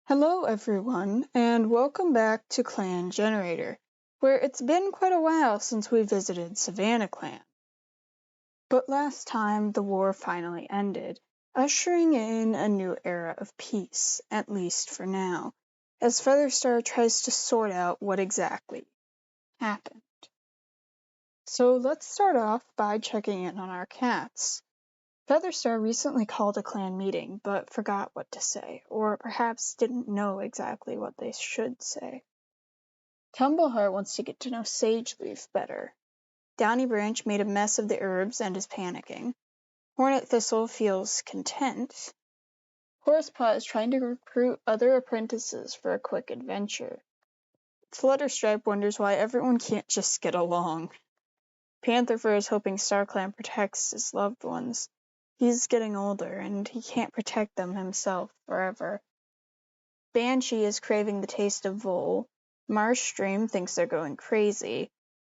Hello everyone, and welcome back to Clan Generator, where it's been quite a while since we visited SavannaClan. But last time, the war finally ended, ushering in a new era of peace, at least for now, as Featherstar tries to sort out what exactly happened. So let's start off by checking in on our cats. Featherstar recently called a clan meeting, but forgot what to say, or perhaps didn't know exactly what they should say. Tumbleheart wants to get to know Sageleaf better. Downy Branch made a mess of the herbs and is panicking. Hornet Thistle feels content. Horsepaw is trying to recruit other apprentices for a quick adventure. Flutterstripe wonders why everyone can't just get along. Pantherfur is hoping StarClan protects his loved ones. He's getting older, and he can't protect them himself forever. Banshee is craving the taste of Vole. Marshstream thinks they're going crazy.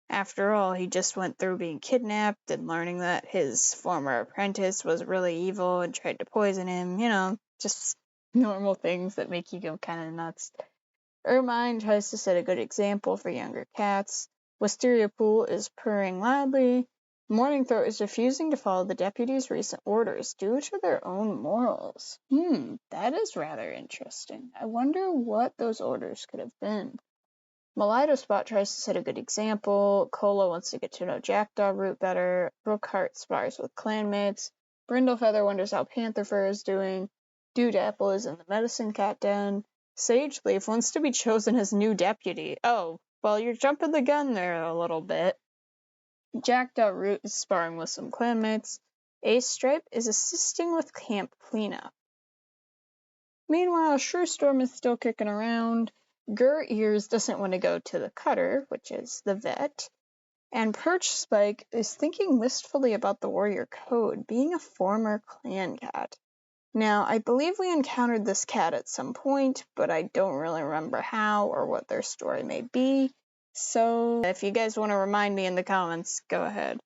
After all, he just went through being kidnapped and learning that his former apprentice was really evil and tried to poison him. Just normal things that make you go kind of nuts. Ermine tries to set a good example for younger cats. Wisteria Pool is purring loudly. Morningthroat is refusing to follow the deputy's recent orders due to their own morals. That is rather interesting. I wonder what those orders could have been. Spot tries to set a good example. Cola wants to get to know Jackdaw Root better. Brookheart spars with clanmates. Brindlefeather wonders how Pantherfur is doing. Dewdapple is in the medicine cat den. Sageleaf wants to be chosen as new deputy. Oh, well, you're jumping the gun there a little bit. Jackdaw Root is sparring with some clanmates. Ace Stripe is assisting with camp cleanup. Meanwhile, Shrewstorm is still kicking around. Ears doesn't want to go to the cutter, which is the vet. And Perch Spike is thinking wistfully about the warrior code, being a former clan cat. Now, I believe we encountered this cat at some point, but I don't really remember how or what their story may be. So, if you guys want to remind me in the comments, go ahead.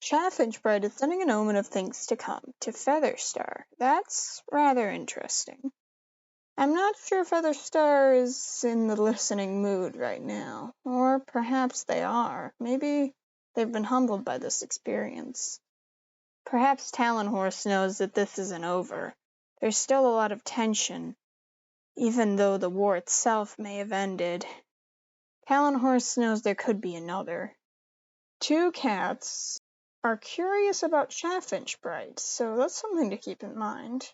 Chaffinchbright is sending an omen of things to come to Featherstar. That's rather interesting. I'm not sure Featherstar is in the listening mood right now. Or perhaps they are. Maybe they've been humbled by this experience. Perhaps Talonhorse knows that this isn't over. There's still a lot of tension, even though the war itself may have ended. Talonhorse knows there could be another. Two cats are curious about Chaffinchbright, so that's something to keep in mind.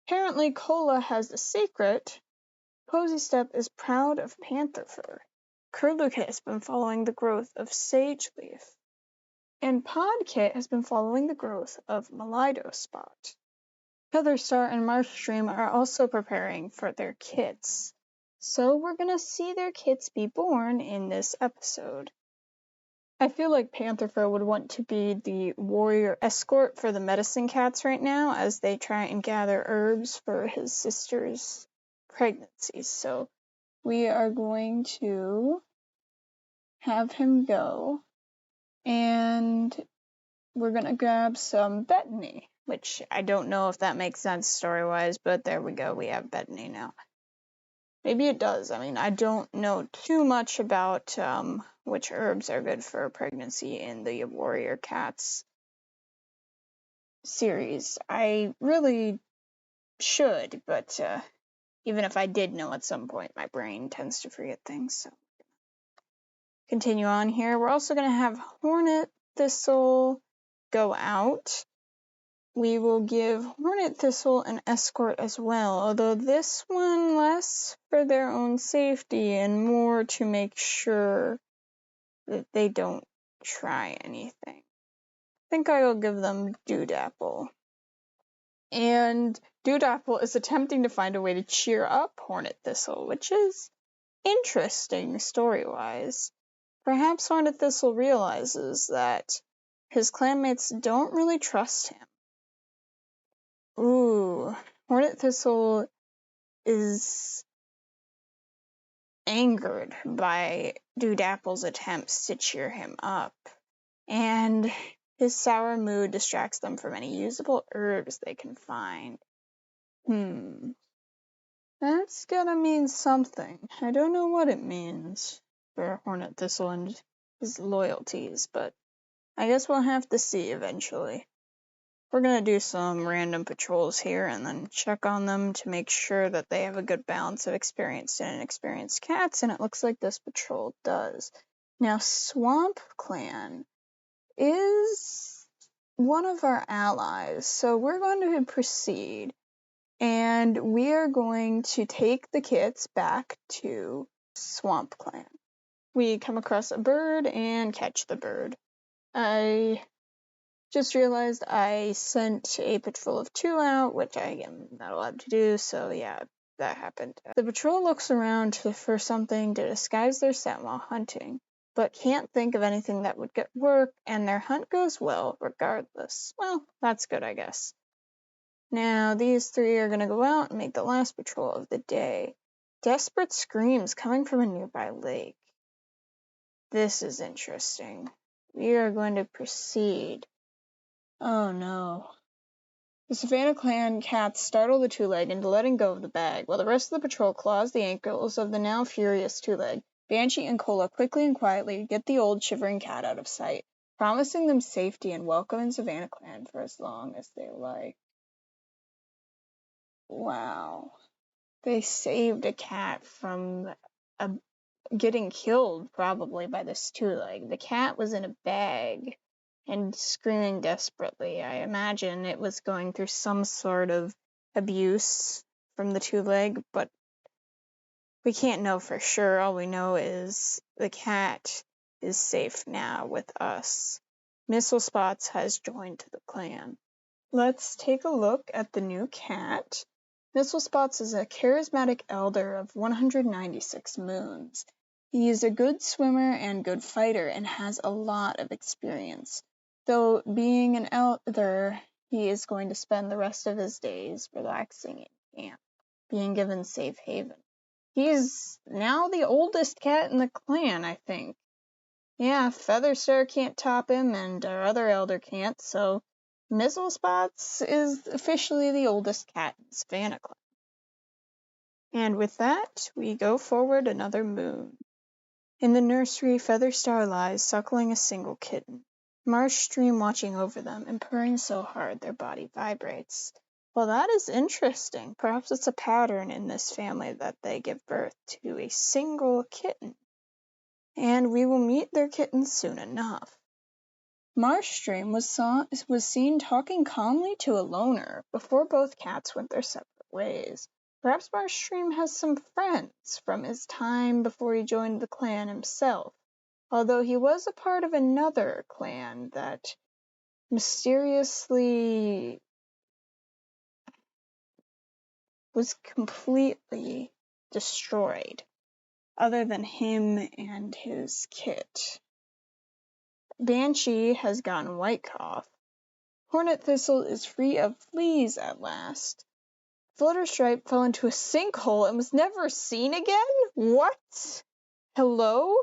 Apparently Cola has a secret. Posystep is proud of Pantherfur. Curlucate has been following the growth of Sageleaf. And Poppykit has been following the growth of Spot. Featherstar and Marshstream are also preparing for their kits. So we're gonna see their kits be born in this episode. I feel like Pantherfur would want to be the warrior escort for the medicine cats right now as they try and gather herbs for his sister's pregnancy. So we are going to have him go and we're going to grab some Bethany, which I don't know if that makes sense story-wise, but there we go. We have Bethany now. Maybe it does. I mean, I don't know too much about which herbs are good for pregnancy in the Warrior Cats series. I really should, but even if I did know at some point, my brain tends to forget things. So continue on here. We're also going to have Hornet Thistle go out. We will give Hornet Thistle an escort as well, although this one less for their own safety and more to make sure that they don't try anything. I think I will give them Dewdapple. And Dewdapple is attempting to find a way to cheer up Hornet Thistle, which is interesting story-wise. Perhaps Hornet Thistle realizes that his clanmates don't really trust him. Ooh, Hornet Thistle is angered by Dewdapple's attempts to cheer him up, and his sour mood distracts them from any usable herbs they can find. That's gonna mean something. I don't know what it means for Hornet Thistle and his loyalties, but I guess we'll have to see eventually. We're gonna do some random patrols here and then check on them to make sure that they have a good balance of experienced and inexperienced cats, and it looks like this patrol does. Now, SwampClan is one of our allies, so we're going to proceed, and we are going to take the kits back to SwampClan. We come across a bird and catch the bird. I just realized I sent a patrol of 2 out, which I am not allowed to do, so yeah, that happened. The patrol looks around for something to disguise their scent while hunting, but can't think of anything that would get work, and their hunt goes well regardless. Well, that's good, I guess. Now, these 3 are gonna go out and make the last patrol of the day. Desperate screams coming from a nearby lake. This is interesting. We are going to proceed. Oh no. The SavannaClan cats startle the two-leg into letting go of the bag, while the rest of the patrol claws the ankles of the now furious two-leg. Banshee and Cola quickly and quietly get the old shivering cat out of sight, promising them safety and welcome in SavannaClan for as long as they like. Wow. They saved a cat from getting killed, probably, by this two-leg. The cat was in a bag and screaming desperately. I imagine it was going through some sort of abuse from the two-leg, but we can't know for sure. All we know is the cat is safe now with us. Missile Spots has joined the clan. Let's take a look at the new cat. Missile Spots is a charismatic elder of 196 moons. He is a good swimmer and good fighter and has a lot of experience. Though being an elder, he is going to spend the rest of his days relaxing in camp, being given safe haven. He's now the oldest cat in the clan, I think. Yeah, Featherstar can't top him, and our other elder can't, so Missile Spots is officially the oldest cat in SavannaClan. And with that, we go forward another moon. In the nursery, Featherstar lies suckling a single kitten, Marshstream watching over them and purring so hard their body vibrates. Well, that is interesting. Perhaps it's a pattern in this family that they give birth to a single kitten. And we will meet their kittens soon enough. Marshstream was seen talking calmly to a loner before both cats went their separate ways. Perhaps Marshstream has some friends from his time before he joined the clan himself, although he was a part of another clan that mysteriously was completely destroyed, other than him and his kit. Banshee has gotten whitecough. Hornet Thistle is free of fleas at last. Flutterstripe fell into a sinkhole and was never seen again? What? Hello?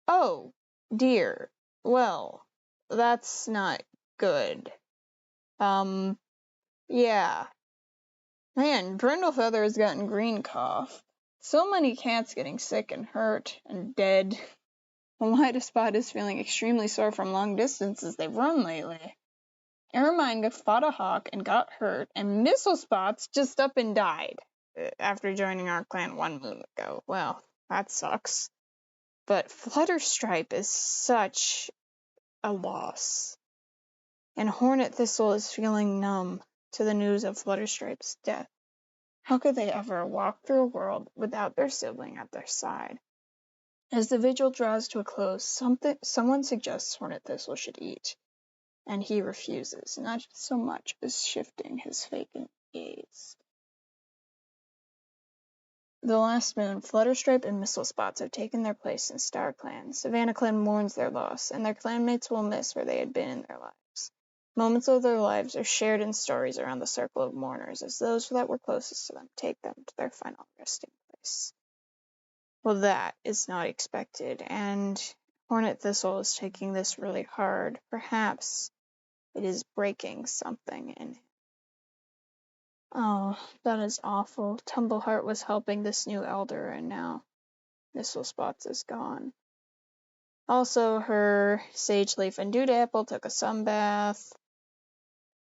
Oh, dear. Well, that's not good. Yeah. Man, Brindlefeather has gotten green cough. So many cats getting sick and hurt and dead. Elida Spot is feeling extremely sore from long distances they've run lately. Ermine fought a hawk and got hurt, and Missile Spots just up and died after joining our clan 1 moon ago. Well, that sucks. But Flutterstripe is such a loss. And Hornet Thistle is feeling numb to the news of Flutterstripe's death. How could they ever walk through a world without their sibling at their side? As the vigil draws to a close, someone suggests Hornet Thistle should eat. And he refuses, not so much as shifting his vacant gaze. The last moon, Flutterstripe and Missile Spots have taken their place in StarClan. SavannaClan mourns their loss, and their clanmates will miss where they had been in their lives. Moments of their lives are shared in stories around the circle of mourners, as those that were closest to them take them to their final resting place. Well, that is not expected, and Hornet Thistle is taking this really hard. Perhaps it is breaking something in him. Oh, that is awful. Tumbleheart was helping this new elder, and now Mistlespots is gone. Also, her Sageleaf and Dewdapple took a sunbath.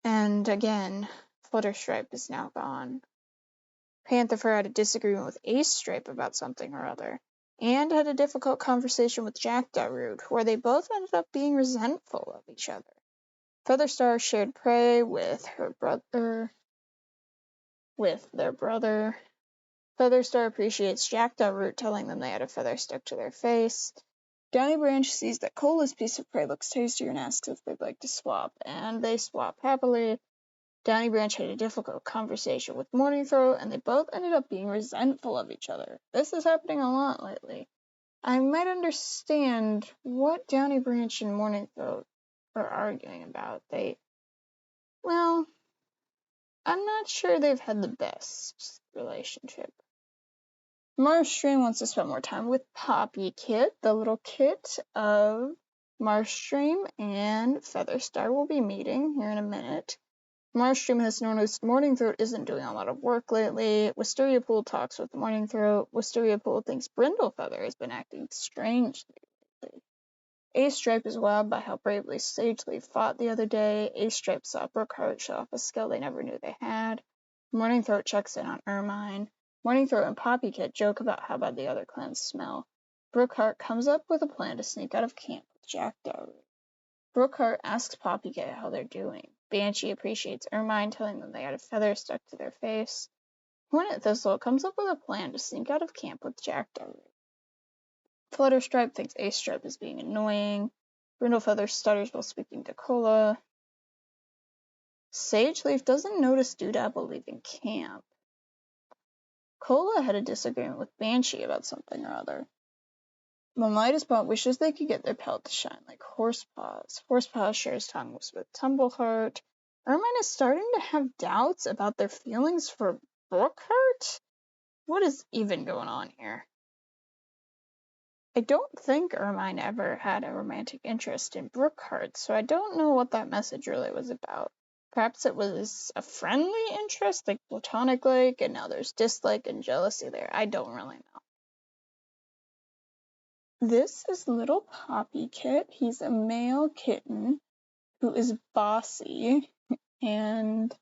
And again, Flutterstripe is now gone. Pantherfur had a disagreement with Acestripe about something or other, and had a difficult conversation with Jackdaw where they both ended up being resentful of each other. Featherstar shared prey with their brother. Featherstar appreciates Jackdaw telling them they had a feather stuck to their face. Downy Branch sees that Cola's piece of prey looks tastier and asks if they'd like to swap, and they swap happily. Downy Branch had a difficult conversation with Morningthroat, and they both ended up being resentful of each other. This is happening a lot lately. I might understand what Downy Branch and Morningthroat are arguing about. I'm not sure they've had the best relationship. Marshstream wants to spend more time with Poppykit, the little kit of Marshstream, and Featherstar will be meeting here in a minute. Marshstream has noticed Morningthroat isn't doing a lot of work lately. Wisteriapool talks with Morningthroat. Wisteriapool thinks Brindlefeather has been acting strangely lately. Acestripe is wowed by how bravely Sageleaf fought the other day. Acestripe saw Brookheart show off a skill they never knew they had. Morningthroat checks in on Ermine. Morningthroat and Poppykit joke about how bad the other clans smell. Brookheart comes up with a plan to sneak out of camp with Jackdaw. Brookheart asks Poppykit how they're doing. Banshee appreciates Ermine, telling them they had a feather stuck to their face. Hornet Thistle comes up with a plan to sneak out of camp with Jackdaw. Flutterstripe thinks Acestripe is being annoying. Brindlefeather stutters while speaking to Cola. Sageleaf doesn't notice Dewdapple leaving camp. Cola had a disagreement with Banshee about something or other. Miletusbot wishes they could get their pelt to shine like Horsepaws. Horsepaws shares tongues with Tumbleheart. Ermine is starting to have doubts about their feelings for Brookheart? What is even going on here? I don't think Ermine ever had a romantic interest in Brookheart, so I don't know what that message really was about. Perhaps it was a friendly interest, like platonic-like, and now there's dislike and jealousy there. I don't really know. This is little Poppykit. He's a male kitten who is bossy, and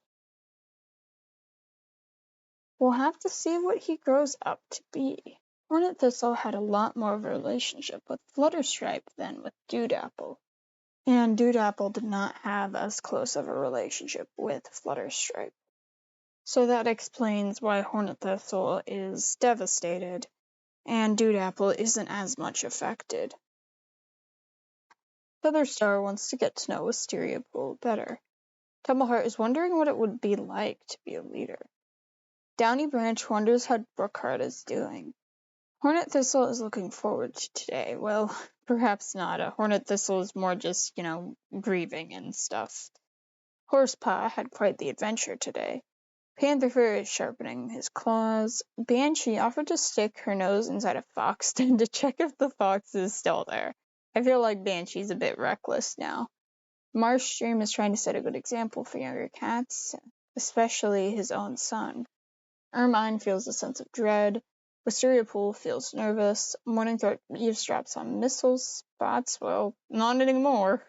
we'll have to see what he grows up to be. Hornet Thistle had a lot more of a relationship with Flutterstripe than with Dewdapple, and Dewdapple did not have as close of a relationship with Flutterstripe. So that explains why Hornet Thistle is devastated, and Dewdapple isn't as much affected. Featherstar wants to get to know Wisteriapool better. Tumbleheart is wondering what it would be like to be a leader. Downy Branch wonders how Brookheart is doing. Hornet Thistle is looking forward to today. Well, perhaps not. Hornet Thistle is more just, grieving and stuff. Horsepaw had quite the adventure today. Pantherfur is sharpening his claws. Banshee offered to stick her nose inside a fox den to check if the fox is still there. I feel like Banshee's a bit reckless now. Marshstream is trying to set a good example for younger cats, especially his own son. Ermine feels a sense of dread. Wisteriapool feels nervous. Morningthroat eavesdrops on Mistlespots. Well, not anymore.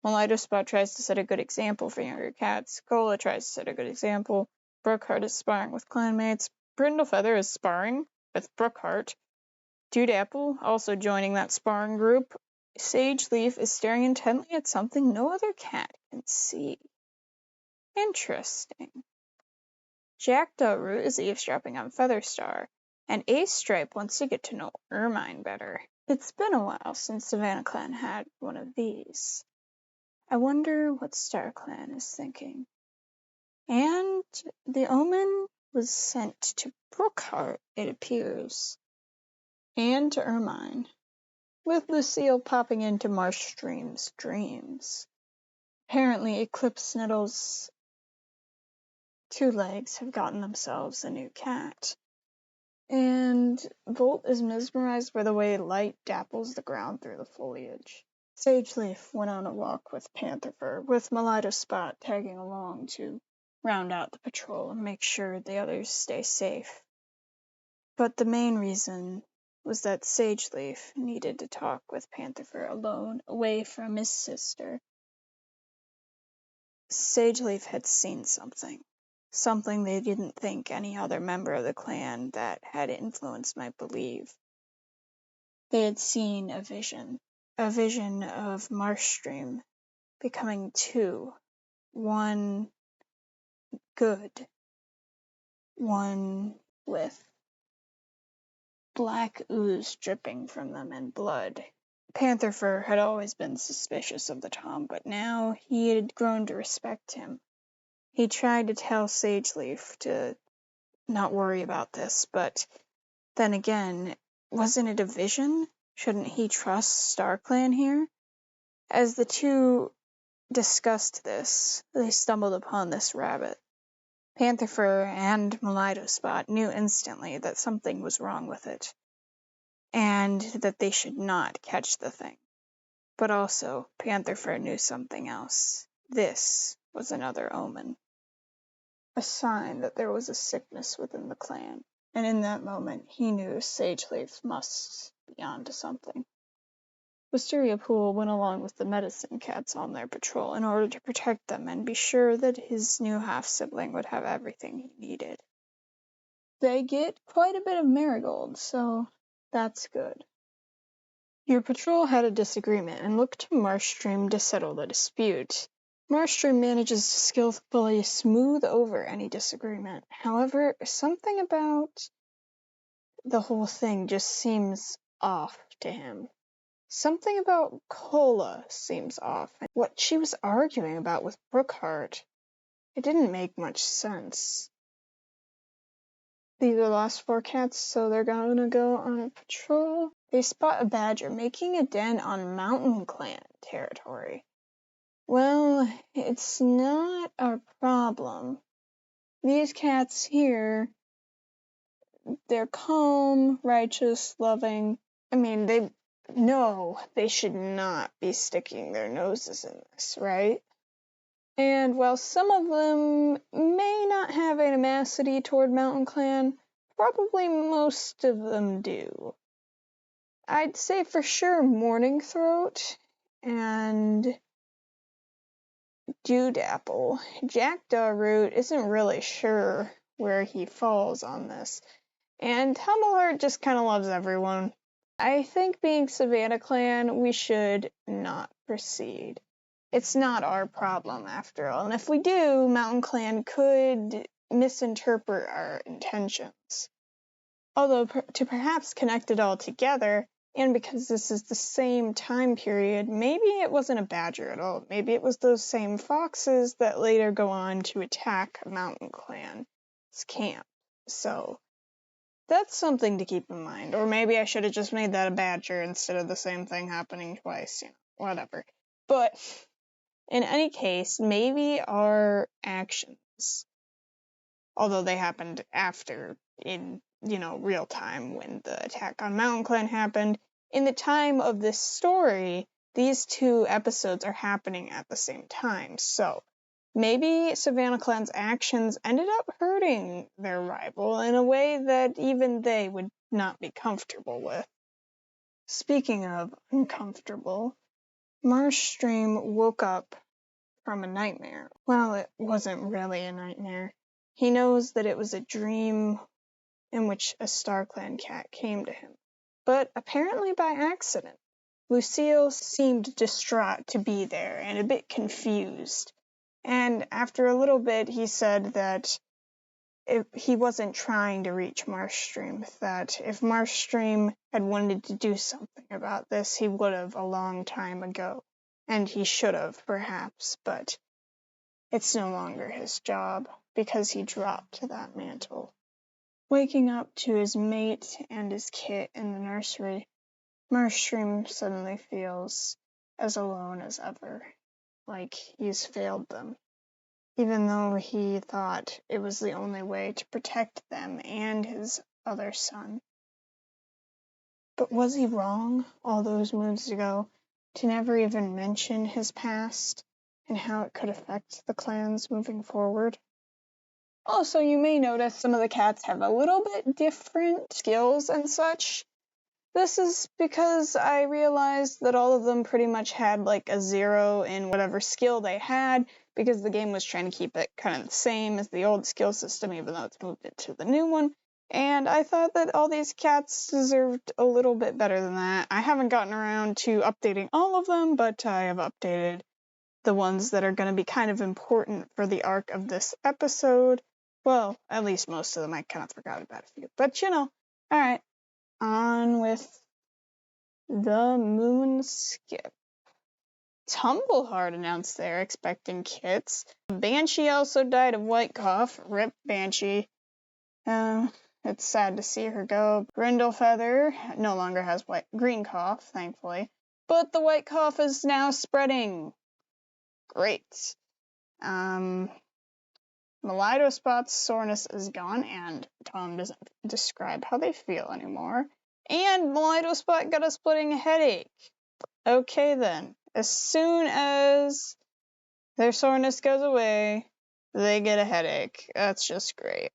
Miletusbot tries to set a good example for younger cats. Cola tries to set a good example. Brookheart is sparring with clanmates. Brindlefeather is sparring with Brookheart. Dewdapple also joining that sparring group. Sageleaf is staring intently at something no other cat can see. Interesting. Jackdaw is eavesdropping on Featherstar, and Acestripe wants to get to know Ermine better. It's been a while since SavannaClan had one of these. I wonder what StarClan is thinking. And the Omen was sent to Brookheart, it appears, and to Ermine, with Lucille popping into Marshstream's dreams. Apparently, Eclipse Nettle's 2 legs have gotten themselves a new cat. And Volt is mesmerized by the way light dapples the ground through the foliage. Sageleaf went on a walk with Pantherfur, with Miletusbot tagging along too. round out the patrol and make sure the others stay safe. But the main reason was that Sageleaf needed to talk with Pantherfur alone, away from his sister. Sageleaf had seen something they didn't think any other member of the clan that had influence might believe. They had seen a vision of Marshstream becoming two, one good, one with black ooze dripping from them and blood. Pantherfur had always been suspicious of the Tom, but now he had grown to respect him. He tried to tell Sageleaf to not worry about this, but then again, wasn't it a vision? Shouldn't he trust StarClan here? As the two discussed this, they stumbled upon this rabbit. Pantherfur and Melidospot knew instantly that something was wrong with it, and that they should not catch the thing. But also, Pantherfur knew something else. This was another omen. A sign that there was a sickness within the clan, and in that moment he knew Sageleaf must be onto something. Wisteria Pool went along with the medicine cats on their patrol in order to protect them and be sure that his new half-sibling would have everything he needed. They get quite a bit of marigold, so that's good. Your patrol had a disagreement and looked to Marshstream to settle the dispute. Marshstream manages to skillfully smooth over any disagreement. However, something about the whole thing just seems off to him. Something about Cola seems off. What she was arguing about with Brookhart, it didn't make much sense. These are the last 4 cats, so they're gonna go on a patrol. They spot a badger making a den on Mountain Clan territory. Well, it's not our problem. These cats here, they're calm, righteous, loving. I mean, they know they should not be sticking their noses in this, right? And while some of them may not have animosity toward Mountain Clan, probably most of them do. I'd say for sure Morning Throat and Dewdapple. Jackdaw Root isn't really sure where he falls on this. And Humbleheart just kind of loves everyone. I think being SavannaClan, we should not proceed. It's not our problem, after all. And if we do, Mountain Clan could misinterpret our intentions. Although, to perhaps connect it all together, and because this is the same time period, maybe it wasn't a badger at all. Maybe it was those same foxes that later go on to attack Mountain Clan's camp. So, that's something to keep in mind. Or maybe I should have just made that a badger instead of the same thing happening twice, whatever. But, in any case, maybe our actions, although they happened after, in real time when the attack on Mountain Clan happened. In the time of this story, these 2 episodes are happening at the same time. So maybe SavannaClan's actions ended up hurting their rival in a way that even they would not be comfortable with. Speaking of uncomfortable, Marshstream woke up from a nightmare. Well, it wasn't really a nightmare. He knows that it was a dream in which a StarClan cat came to him, but apparently by accident. Lucille seemed distraught to be there and a bit confused, and after a little bit he said that he wasn't trying to reach Marshstream, that if Marshstream had wanted to do something about this, he would have a long time ago, and he should have, perhaps, but it's no longer his job, because he dropped that mantle. Waking up to his mate and his kit in the nursery, Marshstream suddenly feels as alone as ever, like he's failed them, even though he thought it was the only way to protect them and his other son. But was he wrong all those moons ago to never even mention his past and how it could affect the clans moving forward? Also, you may notice some of the cats have a little bit different skills and such. This is because I realized that all of them pretty much had like a 0 in whatever skill they had, because the game was trying to keep it kind of the same as the old skill system, even though it's moved it to the new one. And I thought that all these cats deserved a little bit better than that. I haven't gotten around to updating all of them, but I have updated the ones that are going to be kind of important for the arc of this episode. Well, at least most of them. I kind of forgot about a few. But alright, on with the moon skip. Tumbleheart announced they're expecting kits. Banshee also died of whitecough. Rip Banshee. It's sad to see her go. Brindlefeather no longer has green cough, thankfully. But the white cough is now spreading. Great. Spot's soreness is gone, and Tom doesn't describe how they feel anymore. And Spot got a splitting headache. Okay then. As soon as their soreness goes away, they get a headache. That's just great.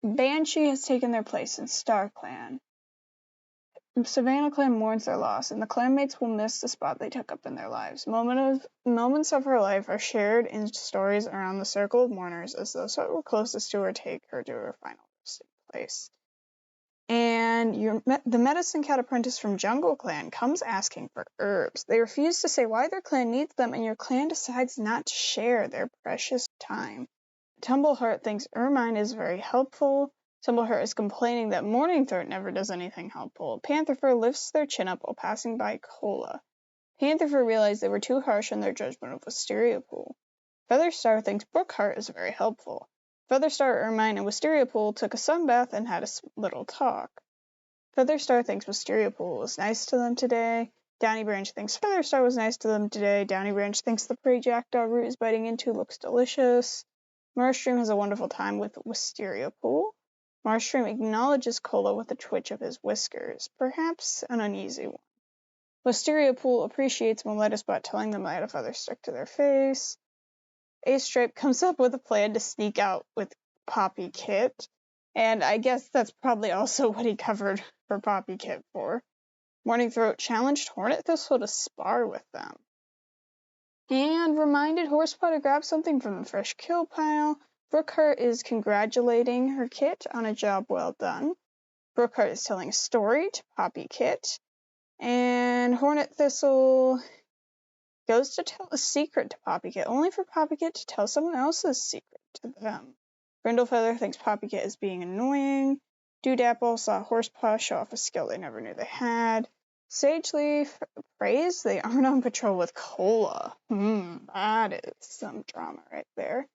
Banshee has taken their place in StarClan. SavannaClan mourns their loss, and the clanmates will miss the spot they took up in their lives. Moments of her life are shared in stories around the circle of mourners, as those who were closest to her take her to her final resting place. And the medicine cat apprentice from Jungle Clan comes asking for herbs. They refuse to say why their clan needs them, and your clan decides not to share their precious time. Tumbleheart thinks Ermine is very helpful. Tumbleheart is complaining that Morningthroat never does anything helpful. Pantherfur lifts their chin up while passing by Cola. Pantherfur realized they were too harsh in their judgment of Wisteria Pool. Featherstar thinks Brookheart is very helpful. Featherstar, Ermine, and Wisteria Pool took a sunbath and had a little talk. Featherstar thinks Wisteria Pool was nice to them today. Downy Branch thinks Featherstar was nice to them today. Downy Branch thinks the prey jackdaw root is biting into looks delicious. Marshstream has a wonderful time with Wisteria Pool. Marshstream acknowledges Cola with a twitch of his whiskers, perhaps an uneasy one. Wisteria Pool appreciates Spot telling them they had a feather stuck to their face. A-Stripe comes up with a plan to sneak out with Poppykit, and I guess that's probably also what he covered for Poppykit for. Morningthroat challenged Hornet Thistle to spar with them, and reminded Horsepaw to grab something from the fresh kill pile. Brookheart is congratulating her kit on a job well done. Brookheart is telling a story to Poppykit, and Hornet Thistle goes to tell a secret to Poppykit, only for Poppykit to tell someone else's secret to them. Brindlefeather thinks Poppykit is being annoying. Dewdapple saw Horsepaw show off a skill they never knew they had. Sageleaf praised they aren't on patrol with Cola. That is some drama right there.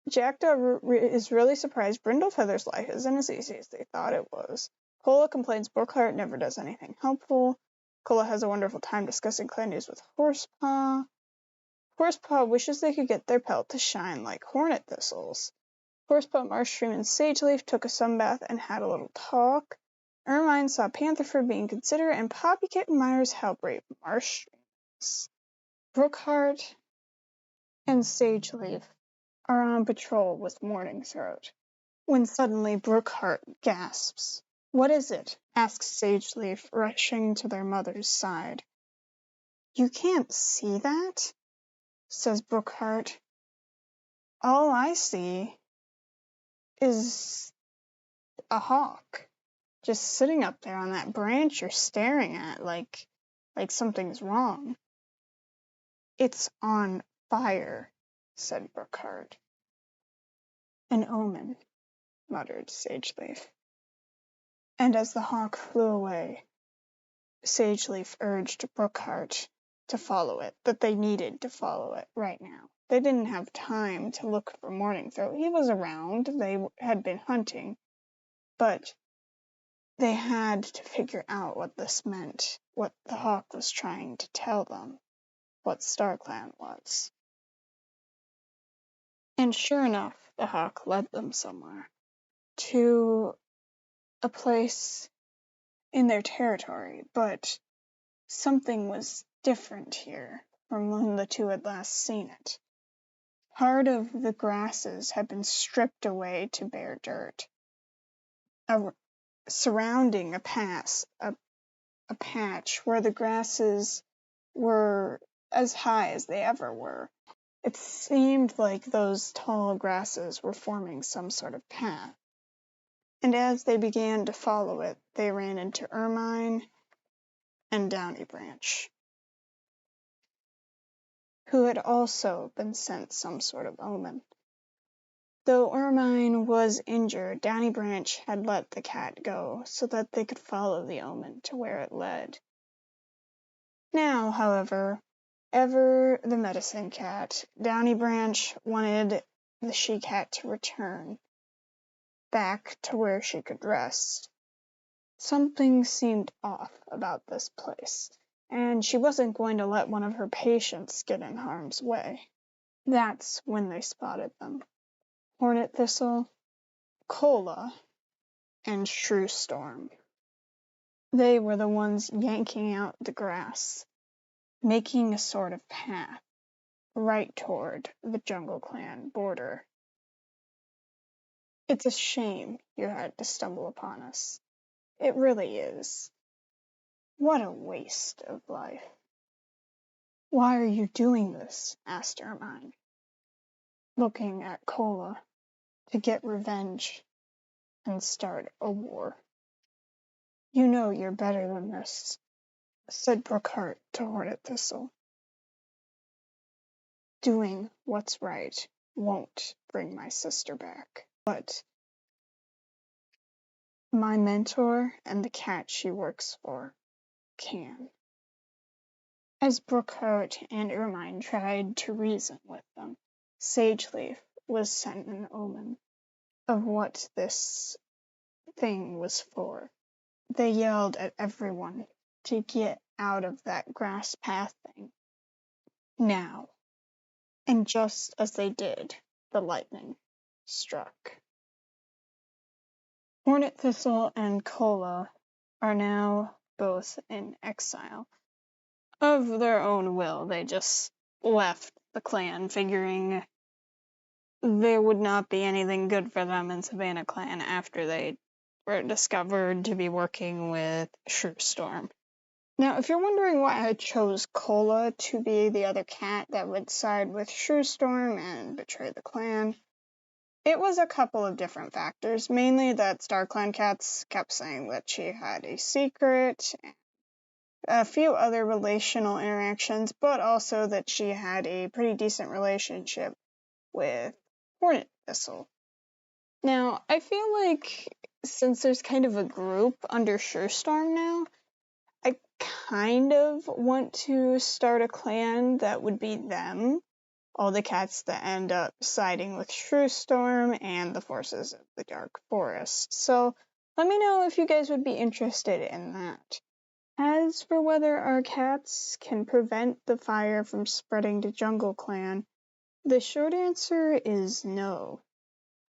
Jackdaw is really surprised Brindlefeather's life isn't as easy as they thought it was. Cola complains Brookheart never does anything helpful. Cola has a wonderful time discussing clan news with Horsepaw. Horsepaw wishes they could get their pelt to shine like Hornet Thistles. Horsepaw, Marshstream, and Sageleaf took a sunbath and had a little talk. Ermine saw Pantherfur being considerate, and Poppykit admires how brave Marshstream is. Brookheart and Sageleaf are on patrol with Morningthroat, when suddenly Brookheart gasps. "What is it?" asks Sageleaf, rushing to their mother's side. "You can't see that?" says Brookheart. "All I see is a hawk, just sitting up there on that branch you're staring at like something's wrong." "It's on fire," said Brookheart. "An omen," muttered Sageleaf. And as the hawk flew away, Sageleaf urged Brookheart to follow it, that they needed to follow it right now. They didn't have time to look for Morningthroat. He was around, they had been hunting, but they had to figure out what this meant, what the hawk was trying to tell them, what StarClan was. And sure enough, the hawk led them somewhere, to a place in their territory, but something was different here from when the two had last seen it. Part of the grasses had been stripped away to bare dirt, surrounding a patch where the grasses were as high as they ever were. It seemed like those tall grasses were forming some sort of path. And as they began to follow it, they ran into Ermine and Downy Branch, who had also been sent some sort of omen. Though Ermine was injured, Downy Branch had let the cat go so that they could follow the omen to where it led. Now, however, ever the medicine cat, Downy Branch wanted the she-cat to return back to where she could rest. Something seemed off about this place, and she wasn't going to let one of her patients get in harm's way. That's when they spotted them. Hornet Thistle, Cola, and Shrewstorm. They were the ones yanking out the grass, making a sort of path right toward the Jungle Clan border. It's a shame you had to stumble upon us. It really is. What a waste of life. Why are you doing this? Asked Ermine, looking at Cola. To get revenge and start a war. You know you're better than this, said Brookhart to Hornet Thistle. Doing what's right won't bring my sister back, but my mentor and the cat she works for can. As Brookhart and Ermine tried to reason with them, Sageleaf was sent an omen of what this thing was for. They yelled at everyone to get out of that grass path thing. Now. And just as they did, the lightning struck. Hornet Thistle and Cola are now both in exile. Of their own will, they just left the clan, figuring there would not be anything good for them in SavannaClan after they were discovered to be working with Shrewstorm. Now, if you're wondering why I chose Cola to be the other cat that would side with Shrewstorm and betray the clan, it was a couple of different factors. Mainly that StarClan cats kept saying that she had a secret, and a few other relational interactions, but also that she had a pretty decent relationship with Hornet Thistle. Now, I feel like since there's kind of a group under Shrewstorm now, I kind of want to start a clan that would be them, all the cats that end up siding with Shrewstorm and the forces of the Dark Forest. So let me know if you guys would be interested in that. As for whether our cats can prevent the fire from spreading to Jungle Clan, the short answer is no.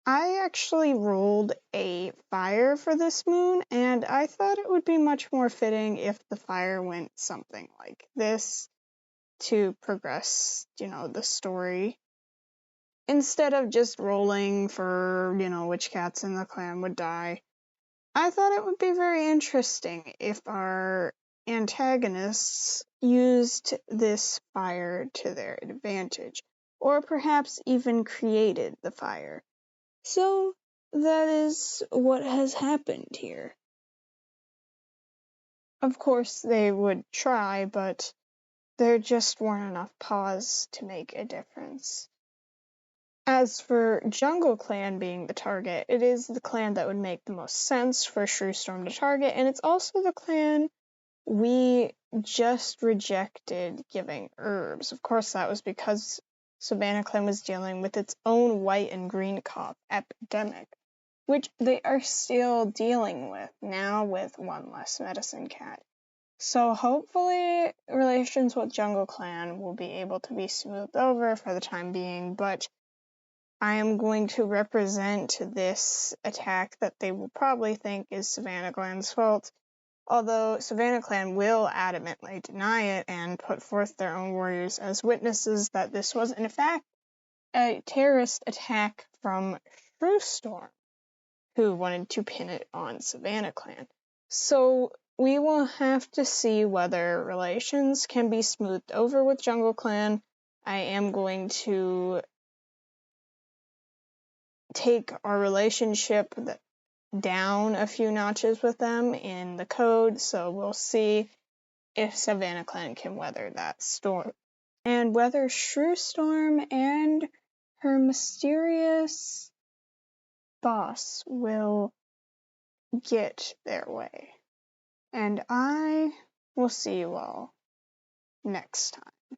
I actually rolled a fire for this moon, and I thought it would be much more fitting if the fire went something like this to progress, the story. Instead of just rolling for, which cats in the clan would die, I thought it would be very interesting if our antagonists used this fire to their advantage, or perhaps even created the fire. So that is what has happened here. Of course, they would try, but there just weren't enough paws to make a difference. As for Jungle Clan being the target, it is the clan that would make the most sense for Shrewstorm to target, and it's also the clan we just rejected giving herbs. Of course, that was because SavannaClan was dealing with its own white and green cough epidemic, which they are still dealing with, now with one less medicine cat. So hopefully relations with Jungle Clan will be able to be smoothed over for the time being, but I am going to represent this attack that they will probably think is SavannaClan's fault, although SavannaClan will adamantly deny it and put forth their own warriors as witnesses that this was in fact a terrorist attack from Shrewstorm, who wanted to pin it on SavannaClan. So we will have to see whether relations can be smoothed over with Jungle Clan. I am going to take our relationship down a few notches with them in the code, so we'll see if SavannaClan can weather that storm. And whether Shrewstorm and her mysterious boss will get their way. And I will see you all next time.